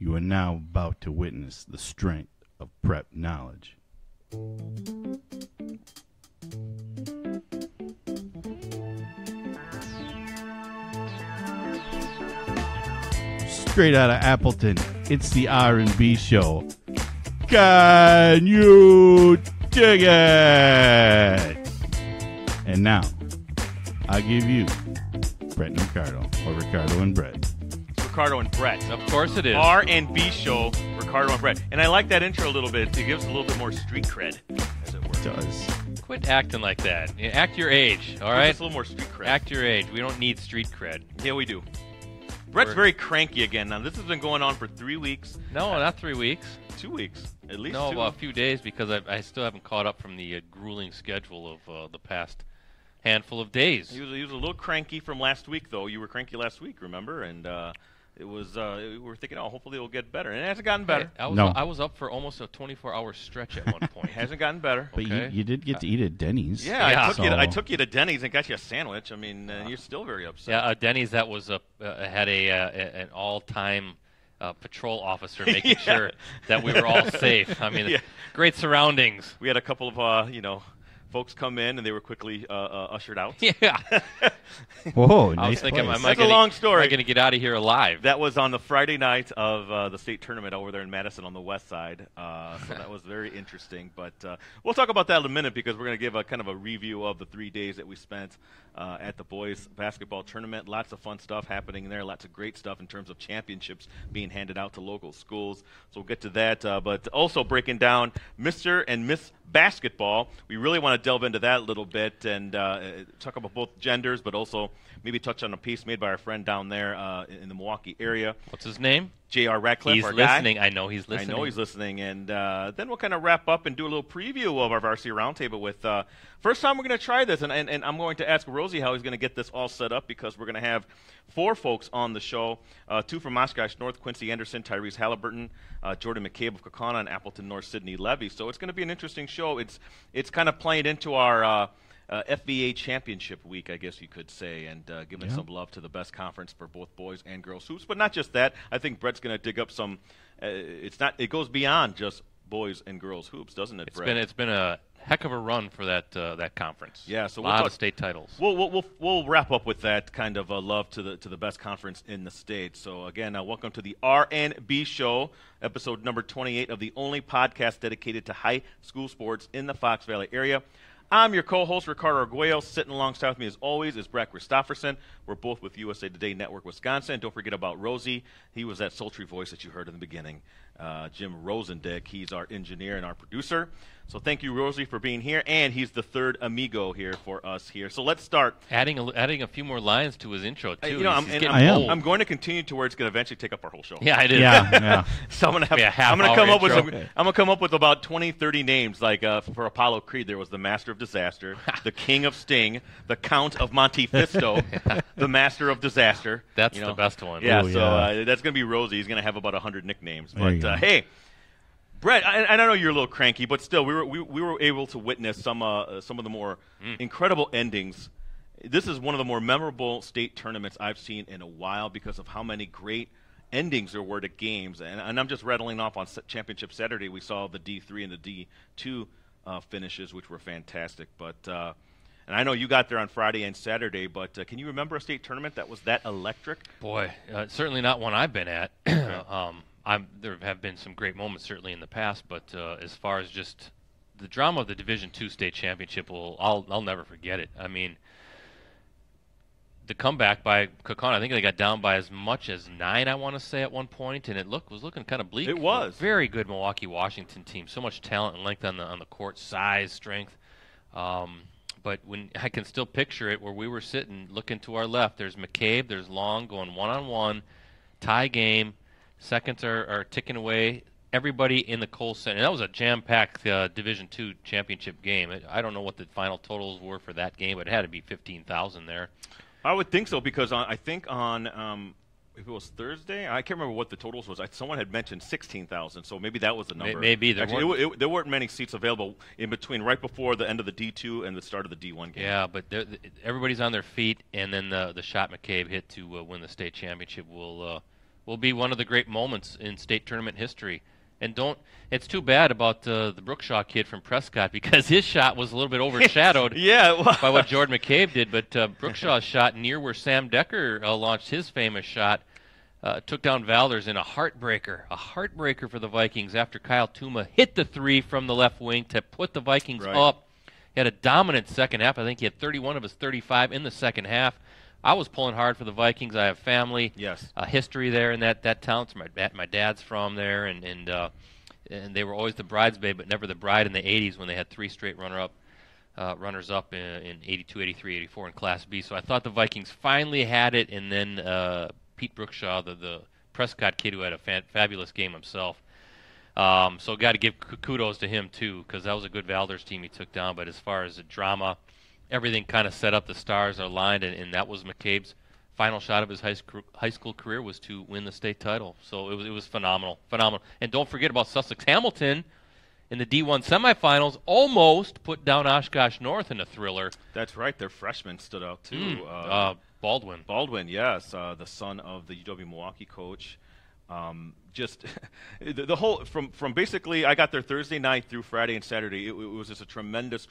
You are now about to witness the strength of prep knowledge. Straight out of Appleton, it's the R&B Show. Can you dig it? And now, I give you Brett and Ricardo, or Ricardo and Brett. Ricardo and Brett. Of course it is. R&B Show, Ricardo and Brett. And I like that intro a little bit. It gives a little bit more street cred, as it were. It does. Quit acting like that. Act your age, all right? Just a little more street cred. Act your age. We don't need street cred. Yeah, we do. Brett's very cranky again. Now, this has been going on for 3 weeks. No, not 3 weeks. 2 weeks. At least no, 2. a few days because I still haven't caught up from the grueling schedule of the past handful of days. He was a little cranky from last week, though. You were cranky last week, remember? And it was we were thinking, oh, hopefully it'll get better. And it hasn't gotten better. I was up for almost a 24-hour stretch at one point. It hasn't gotten better. But you did get to eat at Denny's. Yeah, I took you to Denny's and got you a sandwich. I mean, you're still very upset. Yeah, Denny's that was had an all-time patrol officer making sure that we were all safe. I mean, great surroundings. We had a couple of folks come in, and they were quickly ushered out. Yeah. Whoa, nice. I was thinking, That's a long story. Am I going to get out of here alive? That was on the Friday night of the state tournament over there in Madison on the west side. So that was very interesting. But we'll talk about that in a minute because we're going to give a kind of a review of the 3 days that we spent at the boys basketball tournament. Lots of fun stuff happening there. Lots of great stuff in terms of championships being handed out to local schools. So we'll get to that. But also breaking down Mr. and Miss Basketball. We really want to delve into that a little bit and talk about both genders, but also maybe touch on a piece made by our friend down there in the Milwaukee area. What's his name? J.R. Ratcliffe, He's our listening. guy. I know he's listening. I know he's listening. And then we'll kind of wrap up and do a little preview of our Varsity Roundtable with first time we're going to try this. And I'm going to ask Rosie how he's going to get this all set up because we're going to have 4 folks on the show, 2 from Oshkosh North, Quincy Anderson, Tyrese Halliburton, Jordan McCabe of Kaukauna, and Appleton North, Sidney Levy. So it's going to be an interesting show. It's kind of playing into our FVA championship week, I guess you could say, and giving some love to the best conference for both boys and girls hoops. But not just that. I think Brett's going to dig up some. It goes beyond just boys and girls hoops, doesn't it, Brett? It's been a heck of a run for that conference. Yeah, so a lot of state titles. We'll wrap up with that kind of love to the best conference in the state. So again, welcome to the R&B Show, episode number 28 of the only podcast dedicated to high school sports in the Fox Valley area. I'm your co-host, Ricardo Arguello. Sitting alongside with me, as always, is Brett Christofferson. We're both with USA Today Network Wisconsin. Don't forget about Rosie. He was that sultry voice that you heard in the beginning. Jim Rosendick. He's our engineer and our producer. So thank you, Rosie, for being here. And he's the third amigo here for us here. So let's start. Adding a few more lines to his intro, too. I'm going to continue to where it's going to eventually take up our whole show. Yeah, it is. Yeah. So I'm going to come up with about 20, 30 names. Like for Apollo Creed, there was the Master of Disaster, the King of Sting, the Count of Monte Fisto, the Master of Disaster. That's the best one. Yeah, Ooh, that's going to be Rosie. He's going to have about 100 nicknames. But hey, Brett, I know you're a little cranky, but still, we were able to witness some of the more incredible endings. This is one of the more memorable state tournaments I've seen in a while because of how many great endings there were to games. And I'm just rattling off on Championship Saturday. We saw the D3 and the D2 finishes, which were fantastic. But and I know you got there on Friday and Saturday, but can you remember a state tournament that was that electric? Boy, certainly not one I've been at. There have been some great moments certainly in the past, but as far as just the drama of the Division II state championship, I'll never forget it. I mean, the comeback by Kaukauna, I think they got down by as much as 9, I want to say, at one point, and it was looking kind of bleak. It was. Very good Milwaukee-Washington team. So much talent and length on the court, size, strength. But when I can still picture it where we were sitting, looking to our left, there's McCabe, there's Long going one-on-one, tie game. Seconds are ticking away. Everybody in the Kohl Center. And that was a jam-packed Division II championship game. I don't know what the final totals were for that game, but it had to be 15,000 there. I would think so because I think on if it was Thursday, I can't remember what the totals was. Someone had mentioned 16,000, so maybe that was the number. Maybe. There weren't many seats available in between right before the end of the D2 and the start of the D1 game. Yeah, but everybody's on their feet, and then the shot McCabe hit to win the state championship will will be one of the great moments in state tournament history. And it's too bad about the Brookshaw kid from Prescott because his shot was a little bit overshadowed by what Jordan McCabe did. But Brookshaw's shot near where Sam Decker launched his famous shot took down Valders in a heartbreaker for the Vikings after Kyle Tuma hit the three from the left wing to put the Vikings up. He had a dominant second half. I think he had 31 of his 35 in the second half. I was pulling hard for the Vikings. I have family, history there in that town. My dad's from there, and they were always the bridesmaid, but never the bride in the 80s when they had 3 straight runners up in 82, 83, 84 in Class B. So I thought the Vikings finally had it, and then Pete Brookshaw, the Prescott kid who had a fabulous game himself. So got to give kudos to him too, because that was a good Valders team he took down. But as far as the drama, everything kind of set up, the stars are aligned, and that was McCabe's final shot of his high school career was to win the state title. So it was phenomenal. And don't forget about Sussex Hamilton in the D1 semifinals, almost put down Oshkosh North in a thriller. That's right. Their freshman stood out too. Baldwin, yes, the son of the UW Milwaukee coach. Just the whole from basically, I got there Thursday night through Friday and Saturday. It was just a tremendous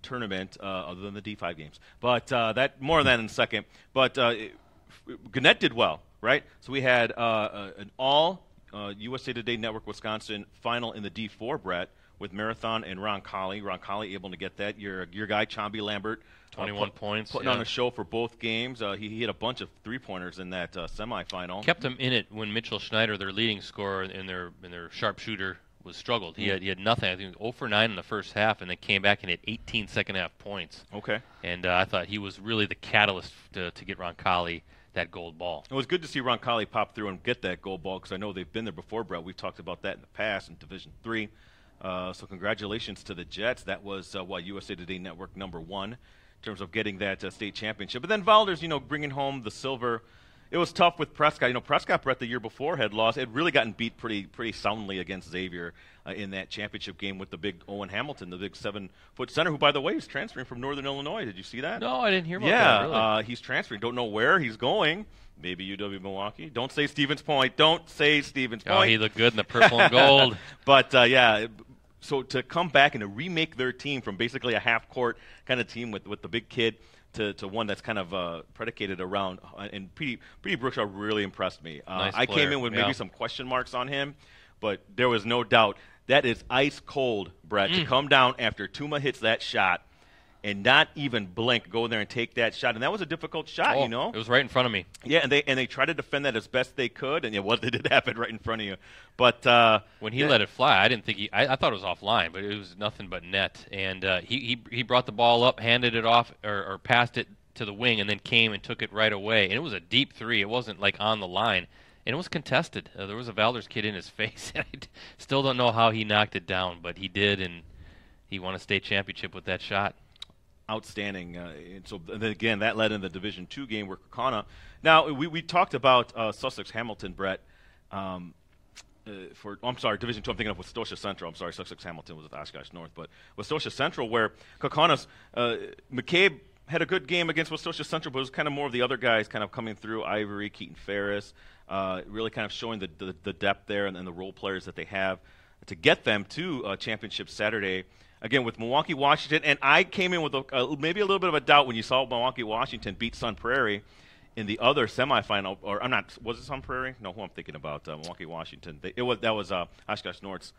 tournament, other than the D5 games. But that more on that in a second. But Gannett did well, right? So we had an all USA Today Network Wisconsin final in the D4, Brett, with Marathon and Ron Colley. Ron Colley able to get that. Your guy, Chomby Lambert, 21 points. Putting on a show for both games. He hit a bunch of three-pointers in that semifinal. Kept them in it when Mitchell Schneider, their leading scorer and their sharpshooter, was struggled. He had nothing. I think 0 for 9 in the first half, and then came back and hit 18 second-half points. Okay. And I thought he was really the catalyst to get Ron Colley that gold ball. It was good to see Ron Colley pop through and get that gold ball because I know they've been there before, Brett. We've talked about that in the past in Division III. So congratulations to the Jets. That was USA Today Network #1 in terms of getting that state championship. But then Valders, bringing home the silver. It was tough with Prescott. Prescott, Brett, the year before had lost. Had really gotten beat pretty soundly against Xavier in that championship game with the big Owen Hamilton, the big 7-foot center, who, by the way, is transferring from Northern Illinois. Did you see that? No, I didn't hear about that. Really. He's transferring. Don't know where he's going. Maybe UW Milwaukee. Don't say Stevens Point. Don't say Stevens Point. Oh, he looked good in the purple and gold. But, so to come back and to remake their team from basically a half-court kind of team with the big kid to one that's kind of predicated around, and Petey Brookshaw really impressed me. Nice I player. came in with maybe some question marks on him, but there was no doubt. That is ice cold, Brett, to come down after Tuma hits that shot and not even blink, go there and take that shot. And that was a difficult shot, It was right in front of me. Yeah, and they tried to defend that as best they could, and it did happen right in front of you. But when he let it fly, I didn't think I thought it was offline, but it was nothing but net. And he brought the ball up, handed it off, or passed it to the wing, and then came and took it right away. And it was a deep three. It wasn't like on the line. And it was contested. There was a Valders kid in his face. And I still don't know how he knocked it down, but he did, and he won a state championship with that shot. Outstanding. And so then again, that led in the Division II game where Kaukauna. Now we talked about Sussex Hamilton, Brett. Division II. I'm thinking of Westosha Central. I'm sorry, Sussex Hamilton was with Oshkosh North, but Westosha Central, where Kaukana's McCabe had a good game against Westosha Central, but it was kind of more of the other guys kind of coming through. Ivory, Keaton Ferris, really kind of showing the depth there and the role players that they have to get them to championship Saturday. Again, with Milwaukee, Washington, and I came in with maybe a little bit of a doubt when you saw Milwaukee, Washington beat Sun Prairie in the other semifinal. Or I'm not. Was it Sun Prairie? No, who I'm thinking about? Milwaukee, Washington. That was Oshkosh North's.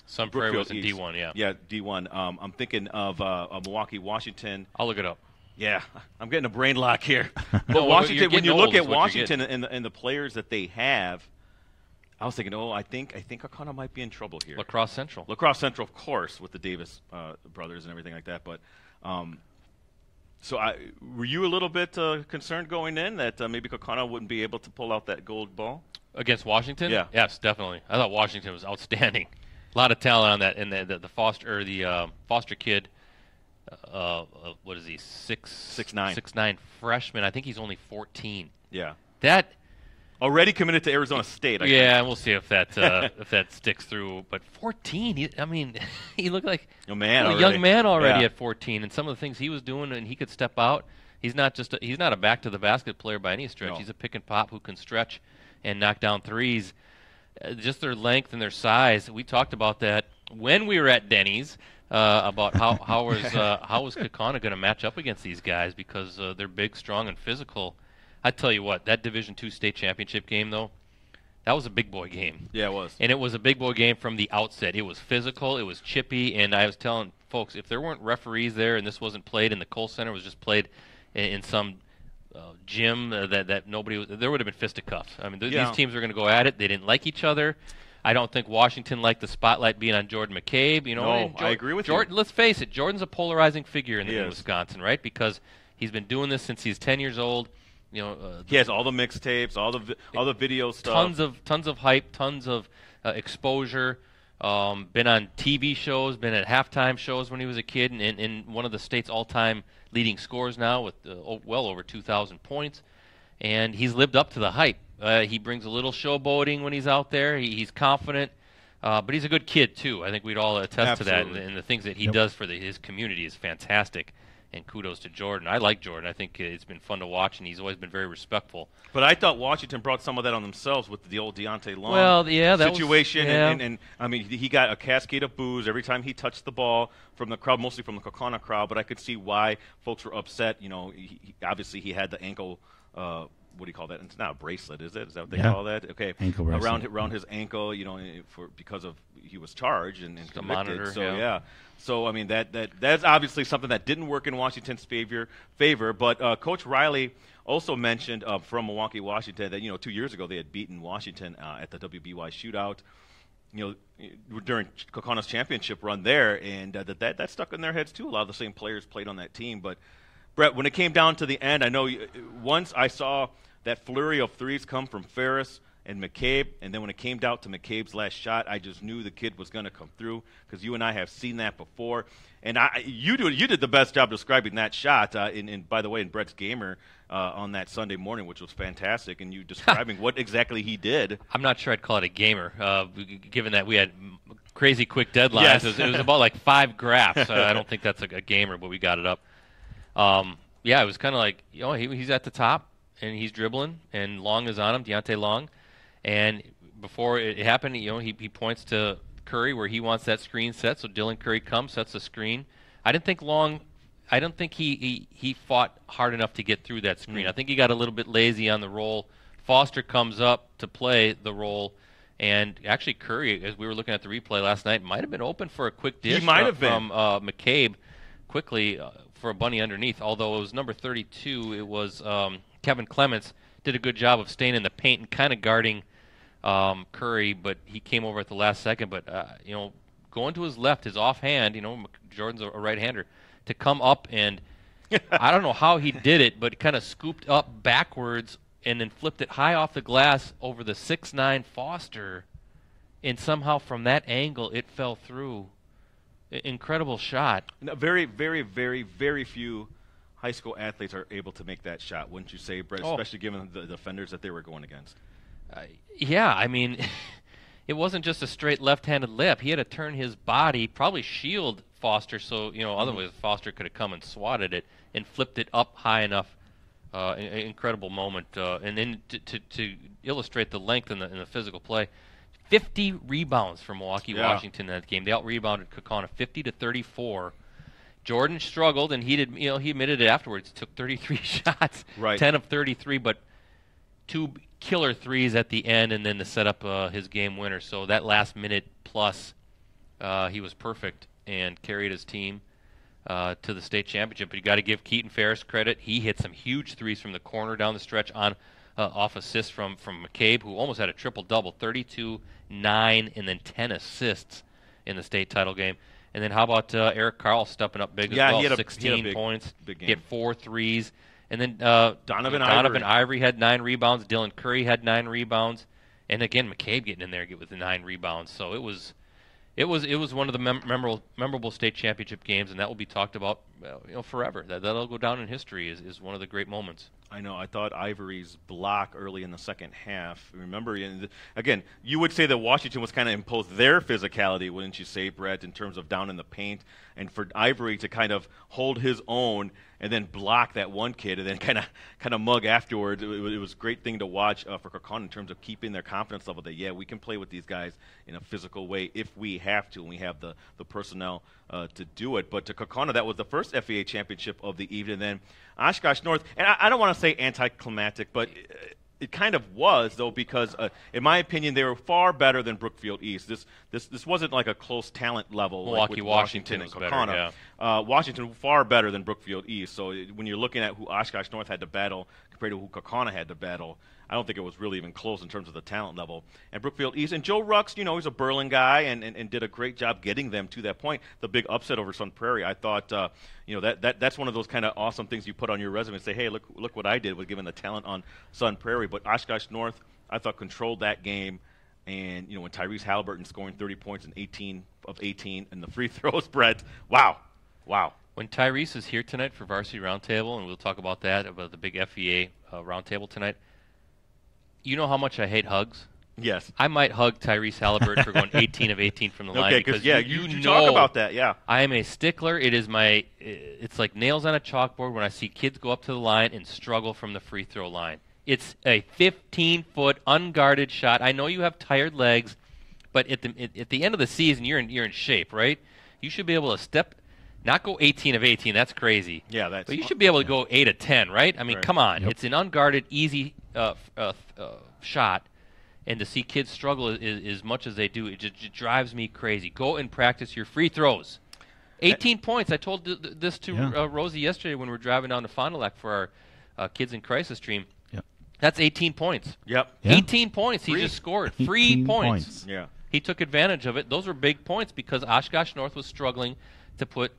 Sun Prairie was in D1, yeah. Yeah, D1. I'm thinking of Milwaukee, Washington. I'll look it up. Yeah, I'm getting a brain lock here. No, Washington, when you look at what Washington and the players that they have, I was thinking, I think Kaukauna might be in trouble here. Lacrosse Central, of course, with the Davis brothers and everything like that. But were you a little bit concerned going in that maybe Kaukauna wouldn't be able to pull out that gold ball against Washington? Yeah. Yes, definitely. I thought Washington was outstanding. A lot of talent on that, and the Foster kid. What is he? 6'9" freshman. I think he's only 14. Yeah. That. Already committed to Arizona State. And we'll see if that sticks through. But 14, he looked like a young man already at 14. And some of the things he was doing, and he could step out. He's not a back to the basket player by any stretch. No. He's a pick and pop who can stretch and knock down threes. Just their length and their size. We talked about that when we were at Denny's about how was Kaukauna going to match up against these guys because they're big, strong, and physical. I tell you what, that Division II state championship game though, that was a big boy game. Yeah, it was. And it was a big boy game from the outset. It was physical, it was chippy, and I was telling folks, if there weren't referees there and this wasn't played in the Kohl Center, it was just played in some gym that nobody was, there would have been fisticuffs. I mean, these teams were going to go at it. They didn't like each other. I don't think Washington liked the spotlight being on Jordan McCabe. You know, no, I agree with Jordan, you. Let's face it, Jordan's a polarizing figure in Wisconsin, right? Because he's been doing this since he's 10 years old. You know, he has all the mixtapes, all the video stuff, tons of hype, tons of exposure. Been on TV shows, been at halftime shows when he was a kid, and in one of the state's all-time leading scorers now with well over 2,000 points. And he's lived up to the hype. He brings a little showboating when he's out there. He's confident, but he's a good kid too. I think we'd all attest to that. And the things that he does for his community is fantastic. And kudos to Jordan. I like Jordan. I think it's been fun to watch, and he's always been very respectful. But I thought Washington brought some of that on themselves with the old Deontay Long situation. And I mean, he got a cascade of boos every time he touched the ball from the crowd, mostly from the Kaukauna crowd. But I could see why folks were upset. You know, obviously he had the ankle. What do you call that? It's not a bracelet, is it? Is that what they call that? Okay, ankle bracelet. around his ankle. You know, because of he was charged and convicted. Monitor, so So I mean that's obviously something that didn't work in Washington's favor. But Coach Riley also mentioned from Milwaukee, Washington, that 2 years ago they had beaten Washington at the WBY shootout. During Kaukana's championship run there, and that stuck in their heads too. A lot of the same players played on that team, but. Brett, when it came down to the end, I know once I saw that flurry of threes come from Ferris and McCabe, and then when it came down to McCabe's last shot, I just knew the kid was going to come through because you and I have seen that before. And you did the best job describing that shot, by the way, in Brett's Gamer on that Sunday morning, which was fantastic, and you describing what exactly he did. I'm not sure I'd call it a gamer, given that we had crazy quick deadlines. Yes. It was about like 5 graphs. I don't think that's a gamer, but we got it up. It was kind of like, he's at the top, and he's dribbling, and Long is on him, Deontay Long. And before it happened, he points to Curry where he wants that screen set, so Dylan Curry comes, sets the screen. I don't think he fought hard enough to get through that screen. I think he got a little bit lazy on the roll. Foster comes up to play the roll, and actually Curry, as we were looking at the replay last night, might have been open for a quick dish from McCabe quickly for a bunny underneath, although it was number 32. It was Kevin Clements did a good job of staying in the paint and kind of guarding Curry, but he came over at the last second. But, going to his left, his offhand, Jordan's a right-hander, to come up and I don't know how he did it, but kind of scooped up backwards and then flipped it high off the glass over the 6'9" Foster, and somehow from that angle it fell through. Incredible shot. Very, very, very, very few high school athletes are able to make that shot, wouldn't you say, Brett? Especially given the defenders that they were going against. I mean, it wasn't just a straight left-handed layup. He had to turn his body, probably shield Foster, so otherwise Foster could have come and swatted it and flipped it up high enough. Incredible moment, and then to illustrate the length and the physical play. 50 rebounds for Milwaukee, Washington in that game. They out-rebounded Kaukauna 50-34. Jordan struggled, and he admitted it afterwards. He took 33 shots, 10 of 33, but 2 killer threes at the end, and then to set up his game winner. So that last minute plus, he was perfect and carried his team to the state championship. But you got to give Keaton Ferris credit. He hit some huge threes from the corner down the stretch off assists from McCabe, who almost had a triple-double, 32, 9, and then 10 assists in the state title game. And then how about Eric Carl stepping up big as well, 16 points, big hit 4 threes. And then Donovan Ivory had 9 rebounds. Dylan Curry had 9 rebounds. And again, McCabe getting in there with the 9 rebounds. So it was one of the memorable state championship games, and that will be talked about forever. That'll go down in history is one of the great moments. I know. I thought Ivory's block early in the second half. Remember, again, you would say that Washington was kind of imposed their physicality, wouldn't you say, Brett, in terms of down in the paint, and for Ivory to kind of hold his own and then block that one kid and then kind of mug afterwards. It was a great thing to watch for Kokona in terms of keeping their confidence level that, yeah, we can play with these guys in a physical way if we have to, and we have the personnel to do it. But to Kokona, that was the first FAA championship of the evening. And then Oshkosh North, and I don't want to say anticlimactic, but it kind of was, though, because in my opinion, they were far better than Brookfield East. This wasn't like a close talent level Milwaukee, like with Washington and is better, Kokona. yeah. Washington far better than Brookfield East. So when you're looking at who Oshkosh North had to battle compared to who Kokona had to battle, I don't think it was really even close in terms of the talent level. And Brookfield East, and Joe Rux, he's a Berlin guy and did a great job getting them to that point. The big upset over Sun Prairie, I thought, that's one of those kind of awesome things you put on your resume and say, hey, look what I did with giving the talent on Sun Prairie. But Oshkosh North, I thought, controlled that game. And, when Tyrese Halliburton scoring 30 points in 18 of 18 and the free throws, Brett, wow. When Tyrese is here tonight for Varsity Roundtable, and we'll talk about that, about the big FEA Roundtable tonight, you know how much I hate hugs? Yes. I might hug Tyrese Halliburton for going 18 of 18 from the line. Okay, because, you talk about that, yeah. I am a stickler. It's like nails on a chalkboard when I see kids go up to the line and struggle from the free throw line. It's a 15-foot unguarded shot. I know you have tired legs, but at the end of the season, you're in shape, right? You should be able to not go 18 of 18. That's crazy. Yeah, but you should be able to go 8 of 10, right? I mean, right. Come on. Yep. It's an unguarded, easy shot, and to see kids struggle as much as they do, it just drives me crazy. Go and practice your free throws. 18 points. I told this to Rosie yesterday when we were driving down to Fond du Lac for our Kids in Crisis stream. Yep. That's 18 points. Yep. Yeah. 18 points. He just scored. 3 points. Yeah. He took advantage of it. Those were big points because Oshkosh North was struggling to put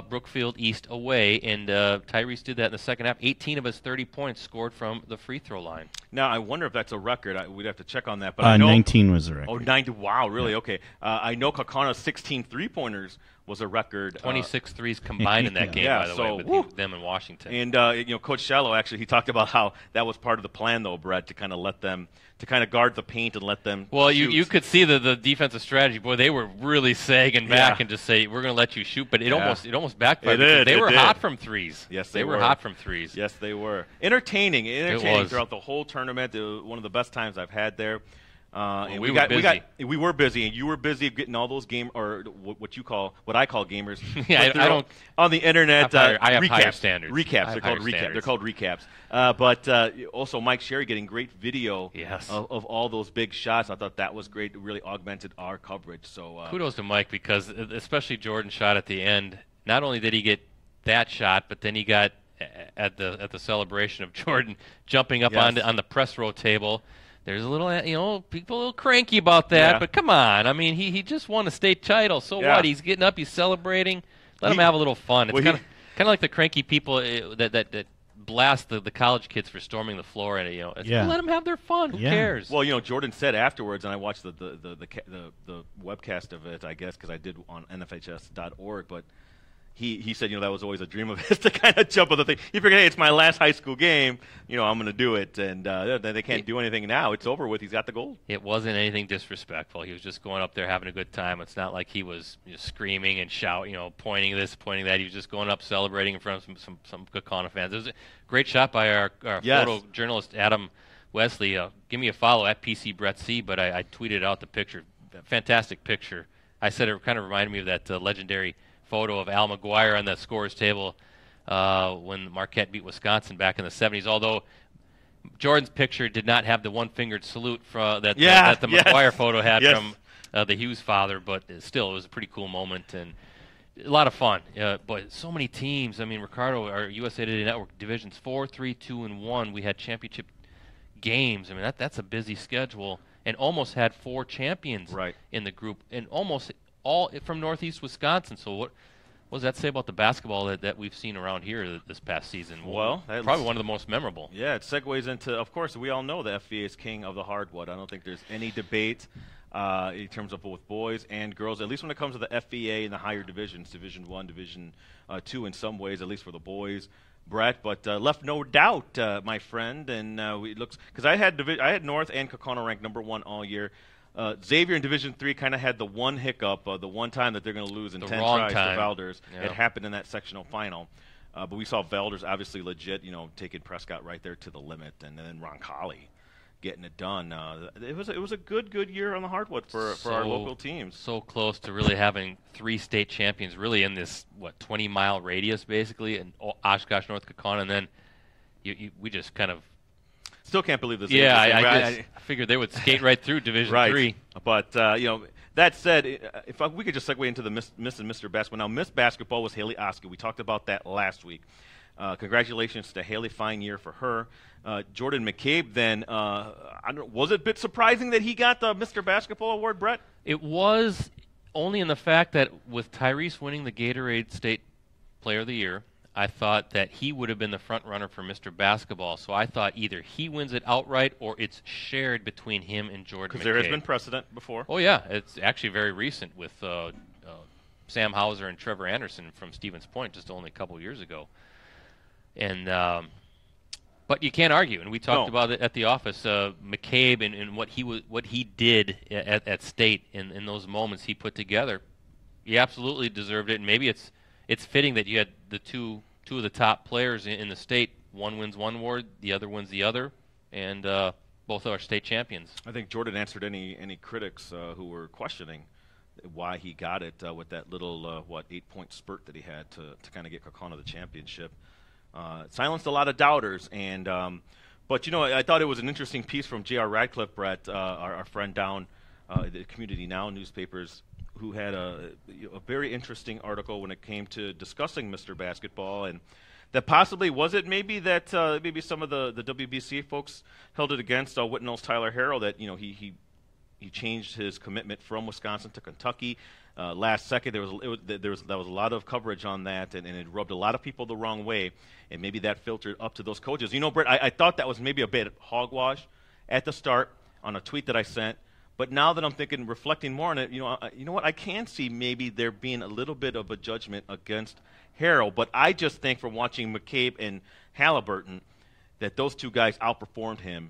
Brookfield East away, and Tyrese did that in the second half. 18 of his 30 points scored from the free throw line. Now, I wonder if that's a record. We'd have to check on that. But I know 19 was the record. Oh, 90. Wow, really? Yeah. Okay. I know Kokana's 16 three-pointers was a record. 26 threes combined in that game, by the way, with them and Washington. And, Coach Shallow, actually, he talked about how that was part of the plan, though, Brett, to kind of let them – to kind of guard the paint and let them Well, shoot. you could see the defensive strategy. Boy, they were really sagging back and just say, we're going to let you shoot. But it almost backfired because they were hot from threes. Yes, they were hot from threes. Yes, they were. Entertaining throughout the whole tournament. One of the best times I've had there. And we were busy. We were busy, and you were busy getting all those what I call gamers. Yeah, I don't on the internet. I have recaps, higher standards. Recaps. They're called recaps. But also Mike Sherry getting great video of all those big shots. I thought that was great. It really augmented our coverage. So kudos to Mike because especially Jordan's shot at the end. Not only did he get that shot, but then he got at the celebration of Jordan jumping up on the press row table. There's a little, people a little cranky about that, but come on. I mean, he just won a state title. So what? He's getting up, he's celebrating. Let him have a little fun. It's kind of like the cranky people that blast the college kids for storming the floor, and let them have their fun. Who cares? Well, Jordan said afterwards, and I watched the webcast of it, I guess, because I did on NFHS.org, but. He said, that was always a dream of his to kind of jump on the thing. He figured, hey, it's my last high school game. I'm going to do it. And they can't do anything now. It's over with. He's got the gold. It wasn't anything disrespectful. He was just going up there having a good time. It's not like he was screaming and shouting, pointing this, pointing that. He was just going up celebrating in front of some Kokona fans. It was a great shot by our photojournalist, Adam Wesley. Give me a follow at PC Brett C, but I tweeted out the picture. Fantastic picture. I said it kind of reminded me of that legendary photo of Al McGuire on the scorer's table when Marquette beat Wisconsin back in the 70s, although Jordan's picture did not have the one-fingered salute that the McGuire photo had from the Hughes father, but still, it was a pretty cool moment and a lot of fun. But so many teams. I mean, Ricardo, our USA Today Network divisions 4, 3, 2, and 1. We had championship games. I mean, that's a busy schedule, and almost had 4 champions in the group, and almost all from Northeast Wisconsin. So what does that say about the basketball that we've seen around here this past season? Well, probably one of the most memorable. Yeah, it segues into, of course, we all know the FVA is king of the hardwood. I don't think there's any debate. in terms of both boys and girls, at least when it comes to the FVA and the higher divisions, Division 1, Division 2 in some ways, at least for the boys. Brett, but left no doubt, my friend, and it looks because I had North and Kaukauna ranked number 1 all year. Xavier in Division 3 kind of had the one hiccup, the one time that they're going to lose in 10 tries to Valders. Yeah. It happened in that sectional final. But we saw Valders obviously legit, taking Prescott right there to the limit, and then Roncalli getting it done. It was a good year on the hardwood for our local teams. So close to really having 3 state champions really in this 20-mile radius basically, in Oshkosh, North Kaukauna, and then we just kind of still can't believe this. Yeah, I figured they would skate right through Division 3. But that said, if we could just segue into the Miss and Mr. Basketball. Now, Miss Basketball was Haley Oskar. We talked about that last week. Congratulations to Haley, fine year for her. Jordan McCabe then, was it a bit surprising that he got the Mr. Basketball award, Brett? It was, only in the fact that with Tyrese winning the Gatorade State Player of the Year, I thought that he would have been the front runner for Mr. Basketball. So I thought either he wins it outright or it's shared between him and Jordan McCabe. Because there has been precedent before. Oh, yeah. It's actually very recent with Sam Hauser and Trevor Anderson from Stevens Point just only a couple years ago. And but you can't argue, and we talked about it at the office. McCabe and what he did at State in those moments he put together, he absolutely deserved it. And maybe it's fitting that you had the two of the top players in the state. One wins one award, the other wins the other, and both are state champions. I think Jordan answered any critics who were questioning why he got it with that little 8-point spurt that he had to kind of get Kaukauna the championship. Silenced a lot of doubters, and but I thought it was an interesting piece from J.R. Radcliffe, Brett, our friend down the Community Now newspapers, who had a very interesting article when it came to discussing Mr. Basketball, and that possibly was it maybe that maybe some of the WBC folks held it against Whitnall's Tyler Harrell, that he changed his commitment from Wisconsin to Kentucky. Last second, there was a lot of coverage on that, and it rubbed a lot of people the wrong way, and maybe that filtered up to those coaches. Brett, I thought that was maybe a bit hogwash at the start on a tweet that I sent, but now that I'm reflecting more on it, you know what? I can see maybe there being a little bit of a judgment against Harrell, but I just think from watching McCabe and Halliburton that those two guys outperformed him,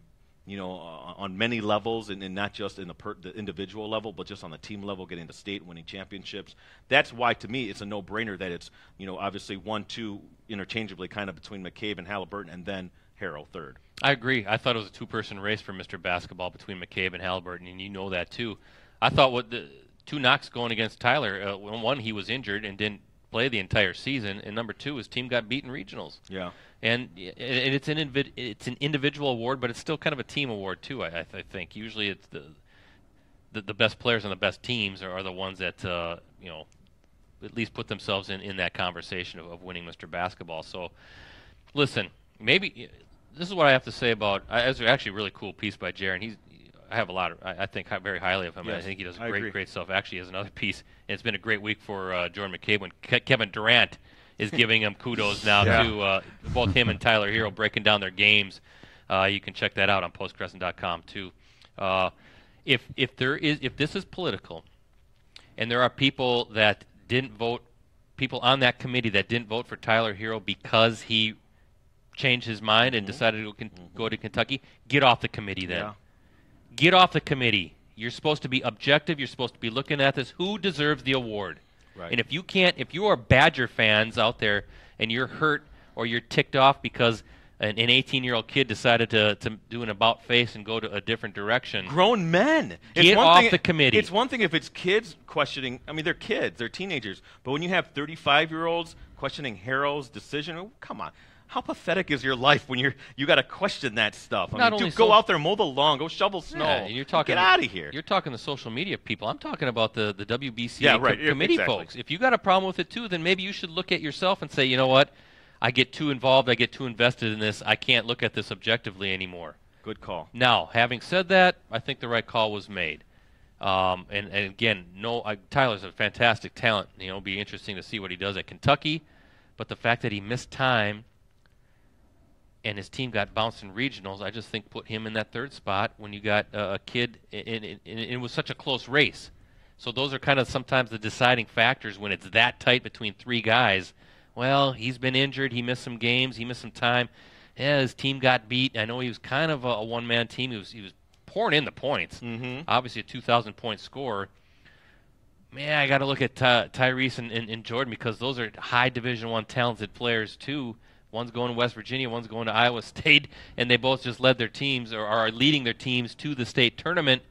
on many levels, and not just in the individual level, but just on the team level, getting to state, winning championships. That's why, to me, it's a no-brainer that it's, obviously 1-2 interchangeably kind of between McCabe and Halliburton, and then Harrell third. I agree. I thought it was a two-person race for Mr. Basketball between McCabe and Halliburton, and you know that too. I thought what the two knocks going against Tyler, one, he was injured and didn't play the entire season, and number two, his team got beat in regionals. Yeah. And it's an individual award, but it's still kind of a team award too. I think usually it's the best players on the best teams are the ones that at least put themselves in that conversation of winning Mr. Basketball. So, listen, maybe this is what I have to say about. It's actually a really cool piece by Jaron. I think very highly of him. Yes, I think he does great stuff. Actually, has another piece, and it's been a great week for Jordan McCabe when Kevin Durant is giving him kudos now to both him and Tyler Hero breaking down their games. You can check that out on postcrescent.com too. If this is political, and there are people that didn't vote, people on that committee that didn't vote for Tyler Hero because he changed his mind and decided to go to Kentucky, get off the committee then. Yeah. Get off the committee. You're supposed to be objective. You're supposed to be looking at this. Who deserves the award? Right. And if you are Badger fans out there and you're hurt or you're ticked off because an 18-year-old kid decided to do an about face and go to a different direction. Grown men. Get off the committee. It's one thing if it's kids questioning. I mean, they're kids. They're teenagers. But when you have 35-year-olds questioning Harrow's decision, come on. How pathetic is your life when you got to question that stuff? I mean, go out there, mow the lawn, go shovel snow. Yeah, get out of here. You're talking the social media people. I'm talking about the WBCA committee folks. If you got a problem with it too, then maybe you should look at yourself and say, you know what? I get too involved. I get too invested in this. I can't look at this objectively anymore. Good call. Now, having said that, I think the right call was made. And again, Tyler's a fantastic talent. It'll be interesting to see what he does at Kentucky. But the fact that he missed time and his team got bounced in regionals, I just think put him in that third spot when you got a kid, and it was such a close race. So those are kind of sometimes the deciding factors when it's that tight between three guys. Well, he's been injured. He missed some games. He missed some time. Yeah, his team got beat. I know he was kind of a one-man team. He was pouring in the points. Mm-hmm. Obviously a 2,000-point scorer. Man, I got to look at Tyrese and Jordan because those are high Division I talented players too. One's going to West Virginia, one's going to Iowa State, and they both just led their teams or are leading their teams to the state tournament.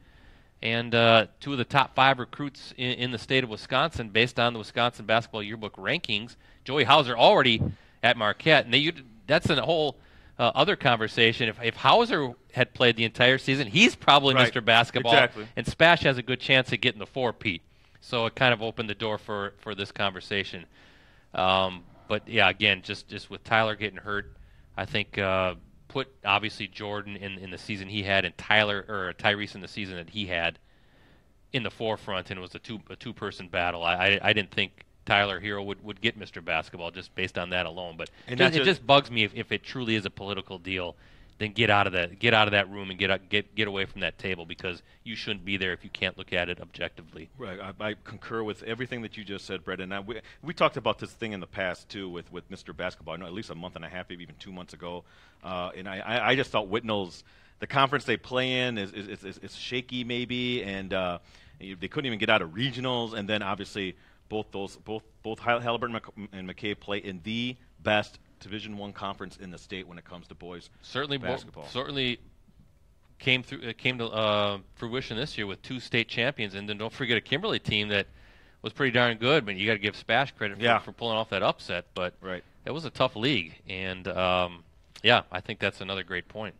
And two of the top 5 recruits in the state of Wisconsin, based on the Wisconsin Basketball Yearbook rankings. Joey Hauser already at Marquette, and that's a whole other conversation. If Hauser had played the entire season, he's probably Right. Mr. Basketball, Exactly. and Spash has a good chance of getting the 4-peat. So it kind of opened the door for this conversation. But yeah, again, just with Tyler getting hurt, I think put obviously Jordan in the season he had, and Tyrese in the season that he had in the forefront, and it was a two-person battle. I didn't think Tyler Hero would get Mr. Basketball just based on that alone. But And it just bugs me if it truly is a political deal. Then get out of that room and get away from that table, because you shouldn't be there if you can't look at it objectively. Right, I concur with everything that you just said, Brett. And we talked about this thing in the past too with Mr. Basketball. I know at least a month and a half, maybe even 2 months ago. And I just thought Whitnall's, the conference they play in is shaky maybe, and they couldn't even get out of regionals. And then obviously both Halliburton and McCabe play in the best Division I conference in the state when it comes to boys basketball. Certainly came to fruition this year with 2 state champions, and then don't forget a Kimberly team that was pretty darn good. But you got to give Spash credit for pulling off that upset. But right. It was a tough league, and yeah, I think that's another great point.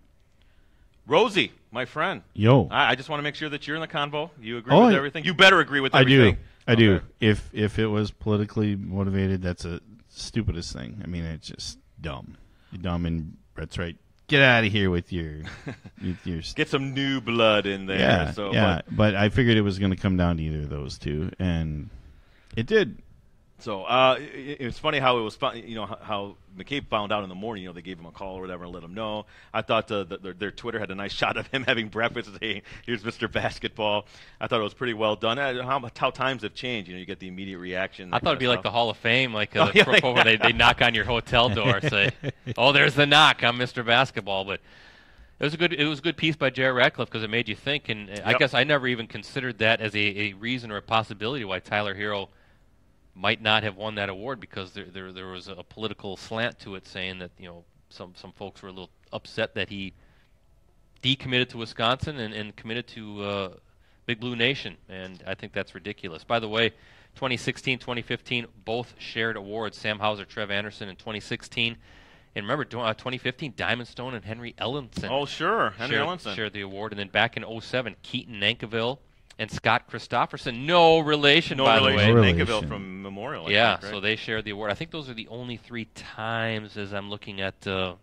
Rosie, my friend. Yo. I just want to make sure that you're in the convo. You agree with everything? You better agree with I everything. I do. If it was politically motivated, that's a stupidest thing. I mean, it's just dumb. You're dumb, and Brett's right. Get out of here with your Get some new blood in there. Yeah, but I figured it was going to come down to either of those two, and it did. So it's funny how it was, how McCabe found out in the morning. They gave him a call or whatever and let him know. I thought their Twitter had a nice shot of him having breakfast and saying, "Here's Mr. Basketball." I thought it was pretty well done. How times have changed. You get the immediate reaction. I thought it'd be like the Hall of Fame, where they knock on your hotel door, say, "Oh, there's the knock. I'm Mr. Basketball." But it was a good piece by Jared Ratcliffe because it made you think. And I guess I never even considered that as a reason or a possibility why Tyler Hero might not have won that award, because there was a political slant to it, saying that some folks were a little upset that he decommitted to Wisconsin and committed to Big Blue Nation, and I think that's ridiculous. By the way, 2016, 2015 both shared awards. Sam Hauser, Trev Anderson in 2016, and remember 2015 Diamond Stone and Henry Ellenson. Oh sure, Henry Ellenson shared the award, and then back in 2007 Keaton Nankiville and Scott Christopherson, no relation, by the way. Nankiville from Memorial. Yeah, so they shared the award. I think those are the only 3 times, as I'm looking at the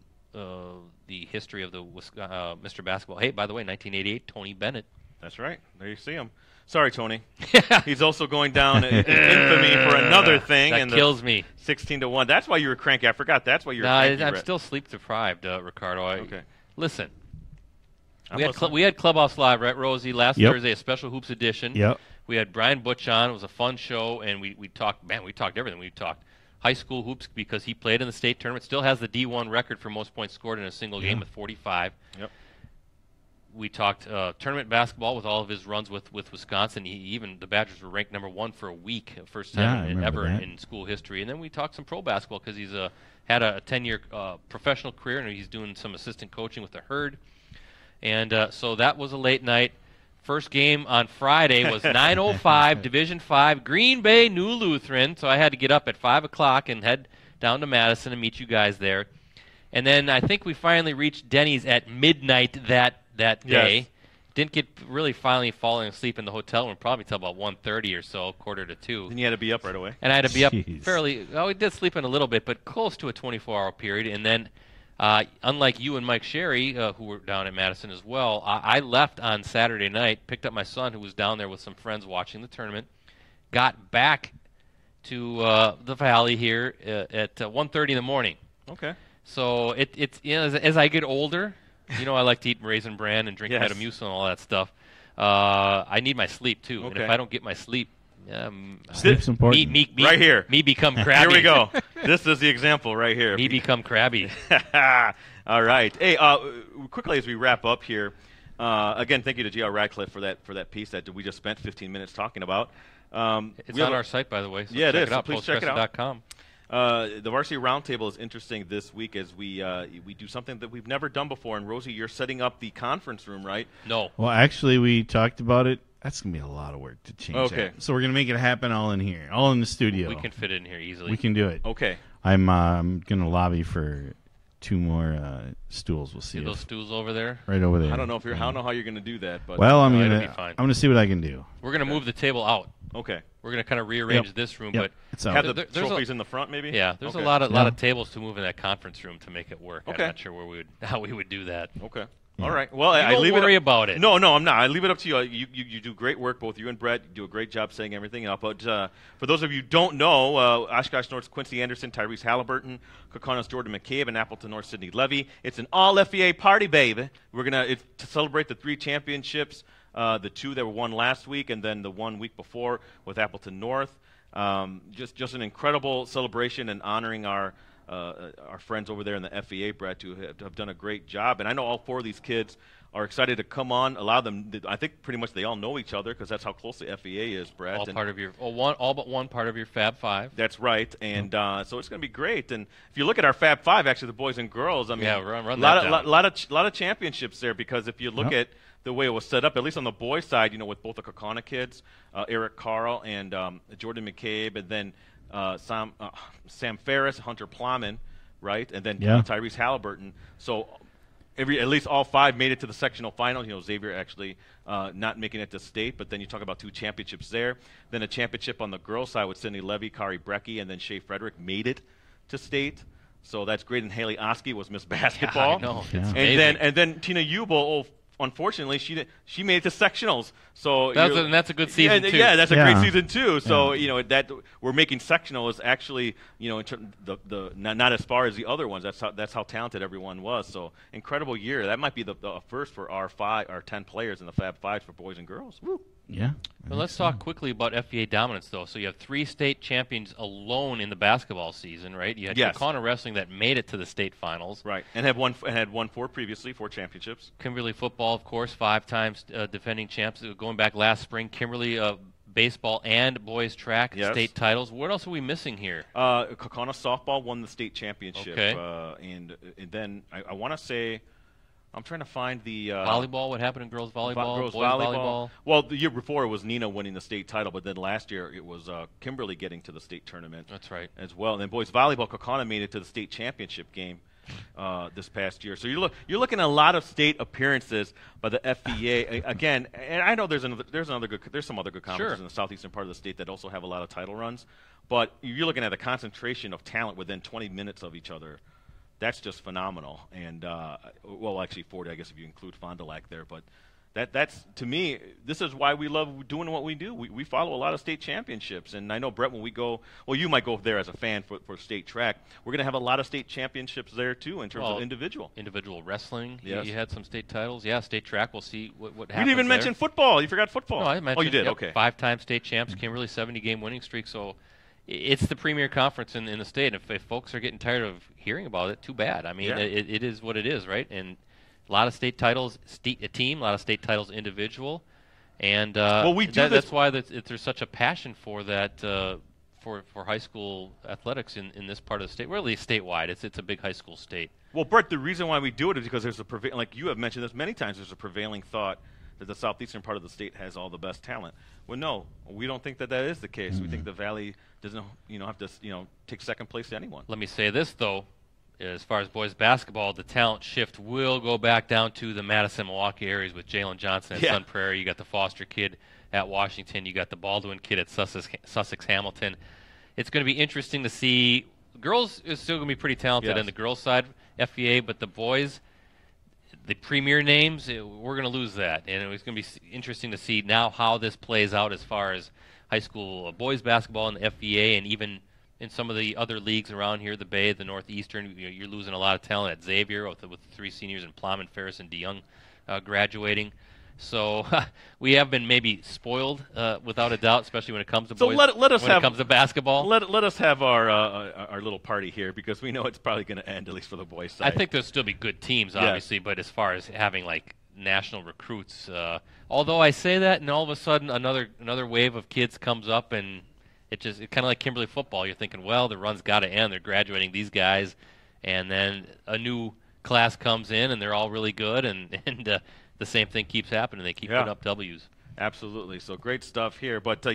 history of the Mr. Basketball. Hey, by the way, 1988, Tony Bennett. That's right. There you see him. Sorry, Tony. He's also going down in infamy for another thing. That kills me. 16-1. That's why you were cranky. I forgot. That's why you were cranky. I'm still sleep deprived, Ricardo. Okay. Listen. We had Clubhouse Live, right, Rosie, last Thursday, a special Hoops edition. Yep. We had Brian Butch on. It was a fun show, and we talked everything. We talked high school hoops because he played in the state tournament, still has the D1 record for most points scored in a single game with 45. Yep. We talked tournament basketball with all of his runs with Wisconsin. The Badgers were ranked number 1 for a week, first time ever in school history. And then we talked some pro basketball because he's had a 10-year professional career, and he's doing some assistant coaching with the Herd. And so that was a late night. First game on Friday was 9:05, Division V, Green Bay, New Lutheran. So I had to get up at 5 o'clock and head down to Madison and meet you guys there. And then I think we finally reached Denny's at midnight that day. Yes. Didn't get really finally falling asleep in the hotel room probably till about 1:30 or so, 1:45. Then you had to be up right away. And I had to be up fairly – well, we did sleep in a little bit, but close to a 24-hour period. And then unlike you and Mike Sherry, who were down in Madison as well, I left on Saturday night, picked up my son who was down there with some friends watching the tournament, got back to the Valley here at 1:30 in the morning. Okay. So it's as I get older, I like to eat Raisin Bran and drink Metamucil and all that stuff. I need my sleep too, and if I don't get my sleep, sleep's important. Right here. Me become crabby. Here we go. This is the example right here. Me become crabby. All right. Hey, quickly as we wrap up here, again, thank you to G.R. Radcliffe for that piece that we just spent 15 minutes talking about. It's on our site, by the way. So yeah, check it is. It out, so please check it out. postcrescent.com. The Varsity Roundtable is interesting this week as we do something that we've never done before. And Rosie, you're setting up the conference room, right? No. Well, actually, we taled about it. That's going to be a lot of work to change Okay. that. So we're going to make it happen all in here, all in the studio. We can fit it in here easily. We can do it. Okay. I'm going to lobby for 2 more stools. We'll see. Those stools over there? Right over there. I don't know how you're going to do that, but well, I'm it'll going be fine. to see what I can do. We're going to move the table out. Okay. We're going to kind of rearrange this room, but It's out. Have the there's trophies in the front, maybe? yeah, there's Okay. a lot of tables to move in that conference room to make it work. Okay. I'm not sure how we would do that. Okay. Yeah. All right. Well, I Don't leave worry it up, about it. No, I'm not. I leave it up to you. You do great work, both you and Brett. You do a great job saying everything up. But for those of you who don't know, Oshkosh North's Quincy Anderson, Tyrese Halliburton, Kaukauna Jordan McCabe, and Appleton North Sidney Levy. It's an all-FEA party, baby. We're to celebrate the 3 championships, the 2 that were won last week, and then the 1 week before with Appleton North. Just an incredible celebration and honoring our friends over there in the FEA, Brett, who have done a great job. And I know all 4 of these kids are excited to come on. Allow them. I think pretty much they all know each other because that's how close the FEA is, Brett. All but one part of your Fab Five. That's right, and so it's going to be great. And if you look at our Fab Five, actually, the boys and girls, I mean, run that down. lot of championships there because if you look at the way it was set up, at least on the boys' side, with both the Kaukauna kids, Eric Carl and Jordan McCabe, and then Sam Ferris, Hunter Plowman, right, and then Tyrese Halliburton. So at least all 5 made it to the sectional final. Xavier actually not making it to state, but then you talk about 2 championships there. Then a championship on the girls' side with Cindy Levy, Kari Brecky, and then Shea Frederick made it to state. So that's great. And Haley Oski was Miss Basketball. Yeah, I know. Yeah. And then Tina Ubel, unfortunately, she made it to sectionals. So that's a good season too. Yeah, that's a great season too. So that we're making sectional is actually not as far as the other ones. That's how talented everyone was. So incredible year. That might be the first for our 10 players in the Fab Fives for boys and girls. Woo. Yeah. Well, let's talk quickly about FEA dominance, though. So you have 3 state champions alone in the basketball season, right? You had Kaukauna Wrestling that made it to the state finals, right? And had won 4 previously, 4 championships. Kimberly football, of course, 5 times defending champs. Going back last spring, Kimberly baseball and boys track state titles. What else are we missing here? Kaukauna softball won the state championship, and then I want to say. I'm trying to find the volleyball. What happened in girls volleyball? Boys volleyball. Well, the year before it was Nina winning the state title, but then last year it was Kimberly getting to the state tournament. That's right. As well, and then boys volleyball, Kaukauna made it to the state championship game this past year. So you're looking at a lot of state appearances by the FEA again. And I know there's some other good conferences in the southeastern part of the state that also have a lot of title runs, but you're looking at a concentration of talent within 20 minutes of each other. That's just phenomenal, and actually 40, I guess, if you include Fond du Lac there. But that's to me, this is why we love doing what we do. We follow a lot of state championships, and I know Brett, when we go, well, you might go there as a fan for state track. We're going to have a lot of state championships there too in terms of individual wrestling. Yes. You had some state titles. Yeah, state track. We'll see what happens. You didn't even mention football. You forgot football. No, I mentioned. Oh, you did. Okay. 5-time state champs. Kimberly 70-game winning streak. So. It's the premier conference in the state. If folks are getting tired of hearing about it, too bad. I mean, it is what it is, right? And a lot of state titles, a team, a lot of state titles, individual. And that's why there's such a passion for that for high school athletics in this part of the state, or at least statewide. It's a big high school state. Well, Brett, the reason why we do it is because there's like you have mentioned this many times, there's a prevailing thought that the southeastern part of the state has all the best talent. Well, no, we don't think that is the case. We think the Valley doesn't, have to, take second place to anyone. Let me say this, though. As far as boys basketball, the talent shift will go back down to the Madison-Milwaukee areas with Jalen Johnson at Sun Prairie. You got the Foster kid at Washington. You got the Baldwin kid at Sussex Hamilton. It's going to be interesting to see. Girls is still going to be pretty talented on the girls' side, FEA, but the boys, the premier names, we're going to lose that. And it's going to be interesting to see now how this plays out as far as high school boys basketball and the FEA and even in some of the other leagues around here, the Bay, the Northeastern, you're losing a lot of talent at Xavier with the 3 seniors in Plum and Ferris and DeYoung graduating. So we have been maybe spoiled, without a doubt, especially when it comes to boys. It comes to basketball. Let us have our little party here, because we know it's probably going to end, at least for the boys' side. I think there'll still be good teams, obviously, but as far as having like national recruits, although I say that, and all of a sudden another wave of kids comes up, and it's kind of like Kimberly football. You're thinking, well, the run's got to end. They're graduating these guys, and then a new class comes in, and they're all really good, and the same thing keeps happening. They keep putting up W's. Absolutely. So great stuff here. But,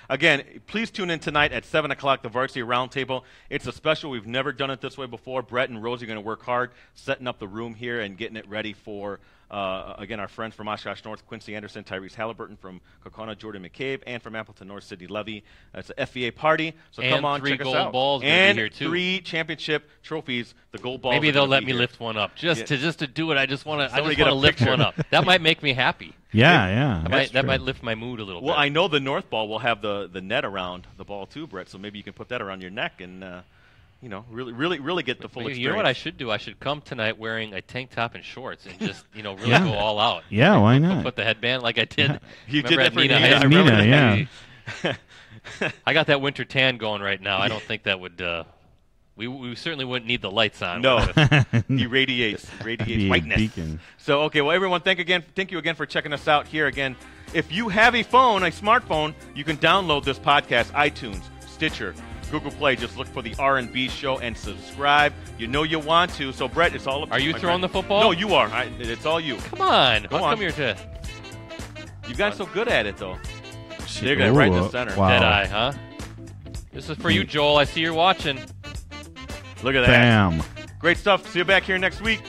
again, please tune in tonight at 7 o'clock, the Varsity Roundtable. It's a special. We've never done it this way before. Brett and Rosie are going to work hard setting up the room here and getting it ready for, again, our friends from Oshkosh North, Quincy Anderson, Tyrese Halliburton, from Kokona, Jordan McCabe, and from Appleton North, Sidney Levy. It's a FVA party, so and come on, 3 check us gold out. balls And here too. 3 championship trophies, the gold balls. Maybe they'll let me lift one up. Just to do it, I just want to lift picture. one up. That might make me happy. Yeah. That might lift my mood a little bit. Well, I know the North ball will have the net around the ball too, Brett, so maybe you can put that around your neck and really get the full experience. You know what I should do? I should come tonight wearing a tank top and shorts and just, really go all out. Yeah, why not? Put the headband like I did. Yeah. You did at that for Nina. Nina. I remember Nina, that. I got that winter tan going right now. I don't think that would. We certainly wouldn't need the lights on. No, he radiates whiteness. Beacon. So everyone, thank you again for checking us out here again. If you have a smartphone, you can download this podcast, iTunes, Stitcher, Google Play. Just look for the R&B Show and subscribe. You know you want to. So Brett, it's all up to you. Are you throwing the football? No, you are. It's all you. Come on. Go on. Come here to. You've gotten so good at it, though. They're going right in the center. Wow. Deadeye, huh? This is for you, Joel. I see you're watching. Look at that. Bam. Great stuff. See you back here next week.